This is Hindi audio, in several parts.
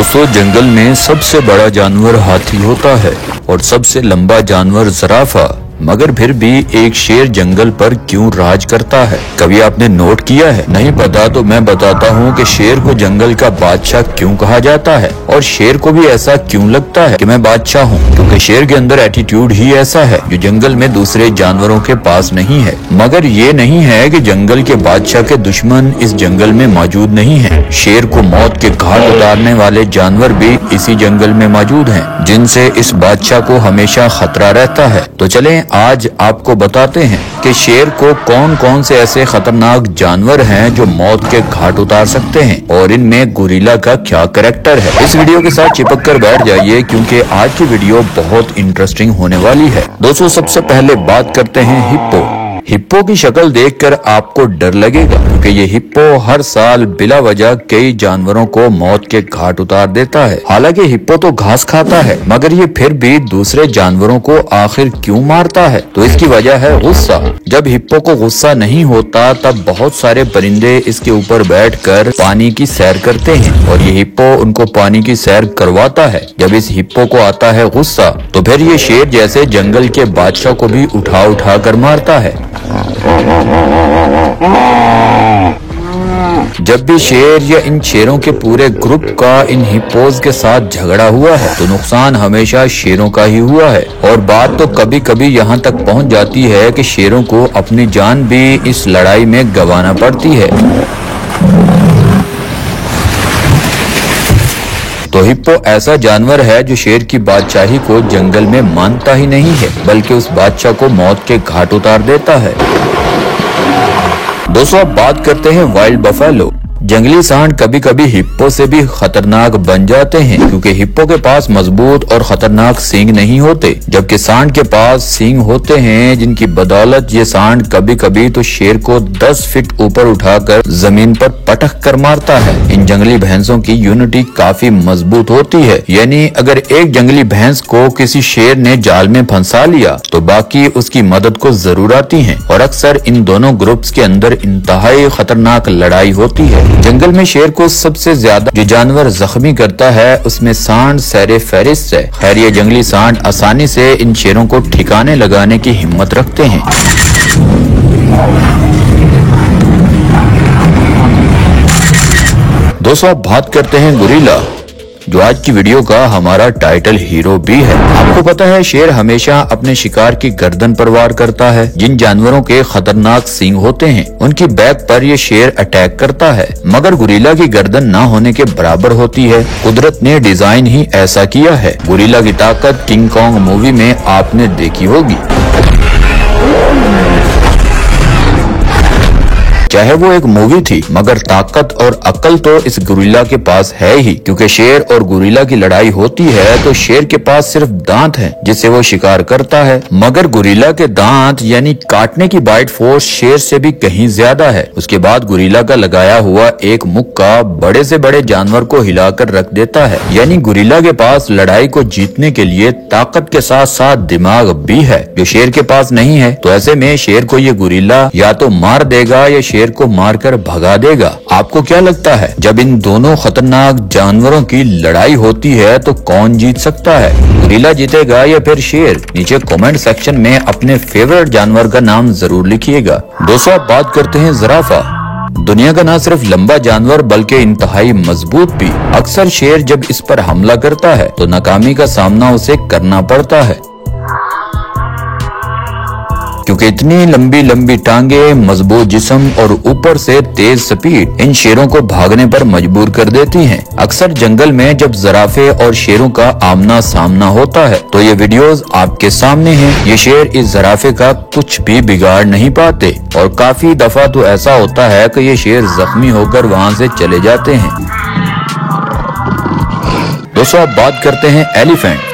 दोस्तों, जंगल में सबसे बड़ा जानवर हाथी होता है और सबसे लंबा जानवर ज़राफ़ा। मगर फिर भी एक शेर जंगल पर क्यों राज करता है? कभी आपने नोट किया है? नहीं पता तो मैं बताता हूँ कि शेर को जंगल का बादशाह क्यों कहा जाता है और शेर को भी ऐसा क्यों लगता है कि मैं बादशाह हूँ, क्योंकि शेर के अंदर एटीट्यूड ही ऐसा है जो जंगल में दूसरे जानवरों के पास नहीं है। मगर ये नहीं है कि जंगल के बादशाह के दुश्मन इस जंगल में मौजूद नहीं है। शेर को मौत के घाट उतारने वाले जानवर भी इसी जंगल में मौजूद हैं, जिनसे इस बादशाह को हमेशा खतरा रहता है। तो चलें आज आपको बताते हैं कि शेर को कौन कौन से ऐसे खतरनाक जानवर हैं जो मौत के घाट उतार सकते हैं और इनमें गोरिल्ला का क्या कैरेक्टर है। इस वीडियो के साथ चिपक कर बैठ जाइए क्योंकि आज की वीडियो बहुत इंटरेस्टिंग होने वाली है। दोस्तों, सबसे पहले बात करते हैं हिप्पो। हिप्पो की शक्ल देखकर आपको डर लगेगा क्योंकि ये हिप्पो हर साल बिला वजह कई जानवरों को मौत के घाट उतार देता है। हालांकि हिप्पो तो घास खाता है, मगर ये फिर भी दूसरे जानवरों को आखिर क्यों मारता है? तो इसकी वजह है गुस्सा। जब हिप्पो को गुस्सा नहीं होता तब बहुत सारे परिंदे इसके ऊपर बैठकर पानी की सैर करते हैं और ये हिप्पो उनको पानी की सैर करवाता है। जब इस हिप्पो को आता है गुस्सा तो फिर ये शेर जैसे जंगल के बादशाह को भी उठा उठा कर मारता है। जब भी शेर या इन शेरों के पूरे ग्रुप का इन हिप्पोज के साथ झगड़ा हुआ है तो नुकसान हमेशा शेरों का ही हुआ है और बात तो कभी कभी यहाँ तक पहुँच जाती है कि शेरों को अपनी जान भी इस लड़ाई में गंवाना पड़ती है। तो हिप्पो ऐसा जानवर है जो शेर की बादशाही को जंगल में मानता ही नहीं है, बल्कि उस बादशाह को मौत के घाट उतार देता है। दोस्तों, अब बात करते हैं वाइल्ड बफेलो। जंगली सांड कभी कभी हिप्पो से भी खतरनाक बन जाते हैं क्योंकि हिप्पो के पास मजबूत और खतरनाक सींग नहीं होते, जबकि सांड के पास सींग होते हैं जिनकी बदौलत ये सांड कभी कभी तो शेर को 10 फीट ऊपर उठाकर जमीन पर पटक कर मारता है। इन जंगली भैंसों की यूनिटी काफी मजबूत होती है, यानी अगर एक जंगली भैंस को किसी शेर ने जाल में फंसा लिया तो बाकी उसकी मदद को जरूर आती हैं और अक्सर इन दोनों ग्रुप्स के अंदर इंतहाई खतरनाक लड़ाई होती है। जंगल में शेर को सबसे ज्यादा जो जानवर जख्मी करता है उसमें सांड सैरे फहरिस्त है। खैर, ये जंगली सांड आसानी से इन शेरों को ठिकाने लगाने की हिम्मत रखते हैं। दोस्तों, अब बात करते हैं गोरिल्ला, जो आज की वीडियो का हमारा टाइटल हीरो भी है। आपको पता है शेर हमेशा अपने शिकार की गर्दन पर वार करता है। जिन जानवरों के खतरनाक सींग होते हैं उनकी बैक पर ये शेर अटैक करता है, मगर गोरिल्ला की गर्दन ना होने के बराबर होती है। कुदरत ने डिजाइन ही ऐसा किया है। गोरिल्ला की ताकत किंग कॉन्ग मूवी में आपने देखी होगी। चाहे वो एक मूवी थी, मगर ताकत और अकल तो इस गोरिल्ला के पास है ही, क्योंकि शेर और गोरिल्ला की लड़ाई होती है तो शेर के पास सिर्फ दांत है जिससे वो शिकार करता है, मगर गोरिल्ला के दांत यानी काटने की बाइट फोर्स शेर से भी कहीं ज्यादा है। उसके बाद गोरिल्ला का लगाया हुआ एक मुक्का बड़े से बड़े जानवर को हिलाकर रख देता है। यानी गोरिल्ला के पास लड़ाई को जीतने के लिए ताकत के साथ साथ दिमाग भी है जो शेर के पास नहीं है। तो ऐसे में शेर को ये गोरिल्ला या तो मार देगा या शेर को मारकर भगा देगा। आपको क्या लगता है, जब इन दोनों खतरनाक जानवरों की लड़ाई होती है तो कौन जीत सकता है? गोरिल्ला जीतेगा या फिर शेर? नीचे कमेंट सेक्शन में अपने फेवरेट जानवर का नाम जरूर लिखिएगा। दोस्तों, अब बात करते हैं ज़राफ़ा। दुनिया का न सिर्फ लंबा जानवर बल्कि इंतहाई मजबूत भी। अक्सर शेर जब इस पर हमला करता है तो नाकामी का सामना उसे करना पड़ता है, क्योंकि इतनी लंबी लंबी टांगे, मजबूत जिस्म और ऊपर से तेज स्पीड इन शेरों को भागने पर मजबूर कर देती हैं। अक्सर जंगल में जब ज़राफ़े और शेरों का आमना सामना होता है तो ये वीडियोस आपके सामने हैं। ये शेर इस ज़राफ़े का कुछ भी बिगाड़ नहीं पाते और काफी दफा तो ऐसा होता है कि ये शेर जख्मी होकर वहाँ से चले जाते हैं। दोस्तों, अब बात करते हैं एलिफेंट।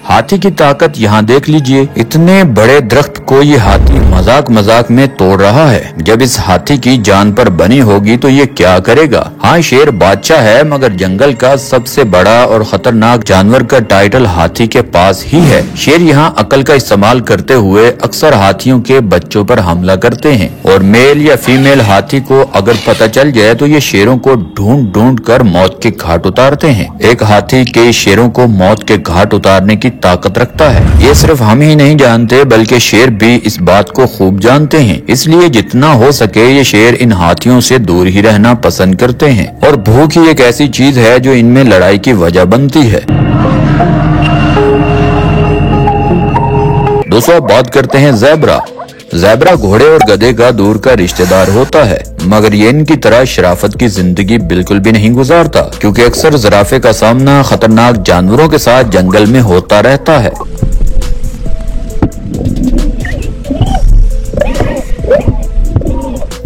हाथी की ताकत यहाँ देख लीजिए, इतने बड़े दरख्त को ये हाथी मजाक मजाक में तोड़ रहा है। जब इस हाथी की जान पर बनी होगी तो ये क्या करेगा। हाँ, शेर बादशाह है, मगर जंगल का सबसे बड़ा और खतरनाक जानवर का टाइटल हाथी के पास ही है। शेर यहाँ अकल का इस्तेमाल करते हुए अक्सर हाथियों के बच्चों पर हमला करते हैं, और मेल या फीमेल हाथी को अगर पता चल जाए तो ये शेरों को ढूंढ ढूंढ कर मौत के घाट उतारते हैं। एक हाथी के शेरों को मौत के घाट उतारने की ताकत रखता है। ये सिर्फ हम ही नहीं जानते, बल्कि शेर भी इस बात को खूब जानते हैं। इसलिए जितना हो सके ये शेर इन हाथियों से दूर ही रहना पसंद करते हैं। और भूख ही एक ऐसी चीज है जो इनमें लड़ाई की वजह बनती है। दोस्तों, अब बात करते हैं ज़ेब्रा। ज़ेब्रा घोड़े और गधे का दूर का रिश्तेदार होता है, मगर ये इनकी तरह शराफत की जिंदगी बिल्कुल भी नहीं गुजारता, क्योंकि अक्सर ज़राफे का सामना खतरनाक जानवरों के साथ जंगल में होता रहता है।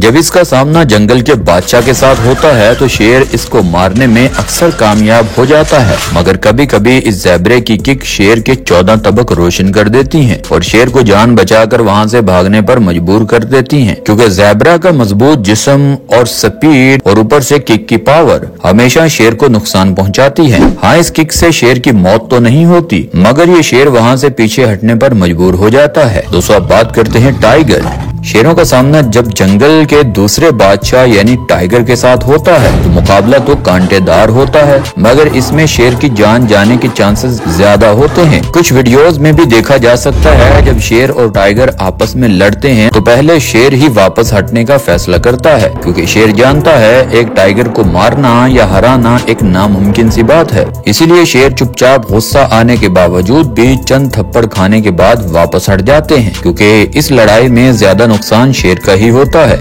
जब इसका सामना जंगल के बादशाह के साथ होता है तो शेर इसको मारने में अक्सर कामयाब हो जाता है, मगर कभी कभी इस ज़ेब्रे की किक शेर के 14 तबक रोशन कर देती हैं और शेर को जान बचाकर वहां से भागने पर मजबूर कर देती हैं, क्योंकि ज़ेब्रा का मजबूत जिस्म और स्पीड और ऊपर से किक की पावर हमेशा शेर को नुकसान पहुंचाती है। हाँ, इस किक से शेर की मौत तो नहीं होती, मगर ये शेर वहाँ से पीछे हटने पर मजबूर हो जाता है। दोस्तों, अब बात करते हैं टाइगर। शेरों का सामना जब जंगल के दूसरे बादशाह यानी टाइगर के साथ होता है तो मुकाबला तो कांटेदार होता है, मगर इसमें शेर की जान जाने के चांसेस ज्यादा होते हैं। कुछ वीडियोस में भी देखा जा सकता है जब शेर और टाइगर आपस में लड़ते हैं तो पहले शेर ही वापस हटने का फैसला करता है, क्योंकि शेर जानता है एक टाइगर को मारना या हराना एक नामुमकिन सी बात है। इसीलिए शेर चुपचाप गुस्सा आने के बावजूद भी चंद थप्पड़ खाने के बाद वापस हट जाते हैं, क्योंकि इस लड़ाई में ज्यादा नुकसान शेर का ही होता है।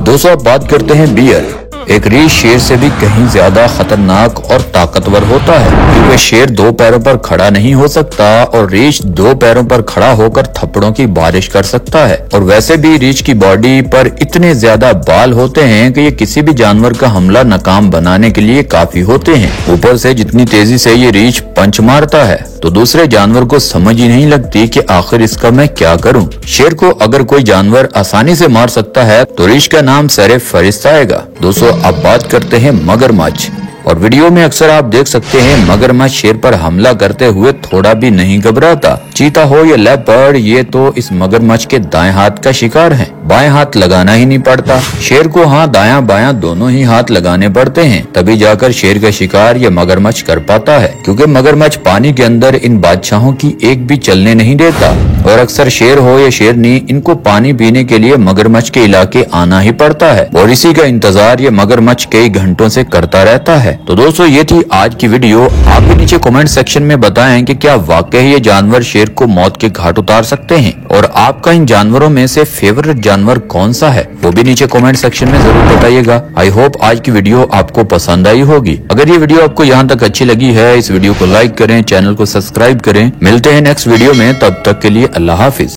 दोस्तों, अब बात करते हैं बियर। एक रीछ शेर से भी कहीं ज्यादा खतरनाक और ताकतवर होता है, क्योंकि शेर 2 पैरों पर खड़ा नहीं हो सकता और रीछ 2 पैरों पर खड़ा होकर थप्पड़ों की बारिश कर सकता है। और वैसे भी रीछ की बॉडी पर इतने ज्यादा बाल होते हैं कि ये किसी भी जानवर का हमला नाकाम बनाने के लिए काफी होते हैं। ऊपर से जितनी तेजी से ये रीछ पंच मारता है तो दूसरे जानवर को समझ ही नहीं लगती कि आखिर इसका मैं क्या करूं। शेर को अगर कोई जानवर आसानी से मार सकता है तो रीछ का नाम सरे फरिश्त आएगा। दोस्तों, अब बात करते हैं मगरमच्छ। और वीडियो में अक्सर आप देख सकते हैं मगरमच्छ शेर पर हमला करते हुए थोड़ा भी नहीं घबराता। चीता हो या लेपर्ड, ये तो इस मगरमच्छ के दाएं हाथ का शिकार है। बाएं हाथ लगाना ही नहीं पड़ता। शेर को हाँ दायां बायां दोनों ही हाथ लगाने पड़ते हैं, तभी जाकर शेर का शिकार ये मगरमच्छ कर पाता है, क्योंकि मगरमच्छ पानी के अंदर इन बादशाहों की एक भी चलने नहीं देता। और अक्सर शेर हो या शेरनी, इनको पानी पीने के लिए मगरमच्छ के इलाके आना ही पड़ता है, और इसी का इंतजार ये मगरमच्छ कई घंटों से करता रहता है। तो दोस्तों, ये थी आज की वीडियो। आप भी नीचे कमेंट सेक्शन में बताएं कि क्या वाकई ये जानवर शेर को मौत के घाट उतार सकते हैं, और आपका इन जानवरों में से फेवरेट जानवर कौन सा है वो भी नीचे कमेंट सेक्शन में जरूर बताइएगा। आई होप आज की वीडियो आपको पसंद आई होगी। अगर ये वीडियो आपको यहाँ तक अच्छी लगी है, इस वीडियो को लाइक करें, चैनल को सब्सक्राइब करें। मिलते हैं नेक्स्ट वीडियो में, तब तक के लिए अल्लाह हाफिज।